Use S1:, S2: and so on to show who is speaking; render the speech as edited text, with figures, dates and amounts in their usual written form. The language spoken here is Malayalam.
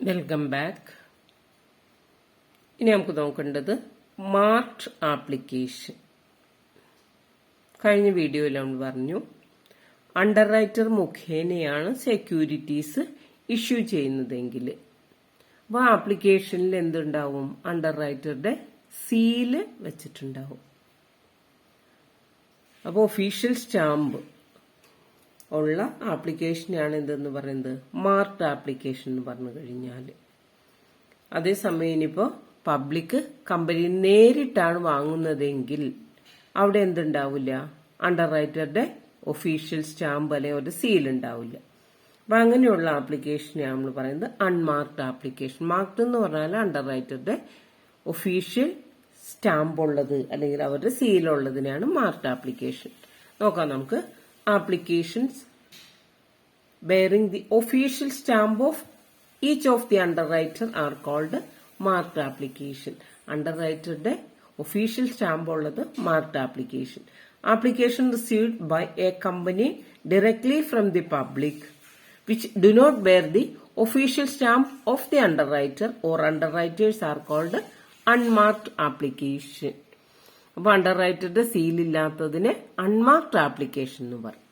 S1: Welcome back. ഇനി നമുക്ക് നോക്കേണ്ടത് മാർട്ട് ആപ്ലിക്കേഷൻ. കഴിഞ്ഞ വീഡിയോയിൽ നമ്മൾ പറഞ്ഞു അണ്ടർ റൈറ്റർ മുഖേനയാണ് സെക്യൂരിറ്റീസ് ഇഷ്യൂ ചെയ്യുന്നതെങ്കിൽ അപ്പോൾ ആ ആപ്ലിക്കേഷനിൽ എന്തുണ്ടാവും? അണ്ടർ റൈറ്ററുടെ സീല് വെച്ചിട്ടുണ്ടാവും. അപ്പോൾ ഒഫീഷ്യൽ സ്റ്റാമ്പ് ഉള്ള ആപ്ലിക്കേഷനാണ് എന്തെന്ന് പറയുന്നത് മാർട്ട് ആപ്ലിക്കേഷൻ എന്ന് പറഞ്ഞു കഴിഞ്ഞാൽ. അതേസമയം ഇനിയിപ്പോൾ പബ്ലിക് കമ്പനി നേരിട്ടാണ് വാങ്ങുന്നതെങ്കിൽ അവിടെ എന്തുണ്ടാവില്ല? അണ്ടർ റൈറ്ററുടെ ഒഫീഷ്യൽ സ്റ്റാമ്പ് അല്ലെങ്കിൽ ഒരു സീൽ ഉണ്ടാവില്ല. അപ്പൊ അങ്ങനെയുള്ള ആപ്ലിക്കേഷനെയാണ് നമ്മൾ പറയുന്നത് അൺമാർക്ഡ് ആപ്ലിക്കേഷൻ. മാർക്ഡ് എന്ന് പറഞ്ഞാൽ അണ്ടർ റൈറ്ററുടെ ഒഫീഷ്യൽ സ്റ്റാമ്പ് ഉള്ളത് അല്ലെങ്കിൽ അവരുടെ സീൽ ഉള്ളതിനാണ് മാർക്ഡ് ആപ്ലിക്കേഷൻ. നോക്കാം നമുക്ക്. Applications bearing the official stamp of each of the underwriter are called marked application. Underwriter official stamp ഉള്ളത് marked application. Application received by a company directly from the public which do not bear the official stamp of the underwriter or underwriters are called unmarked application. അപ്പൊ അണ്ടർ റൈറ്ററുടെ സീൽ ഇല്ലാത്തതിനെ അൺമാർക്ഡ് ആപ്ലിക്കേഷൻ എന്ന് പറയും.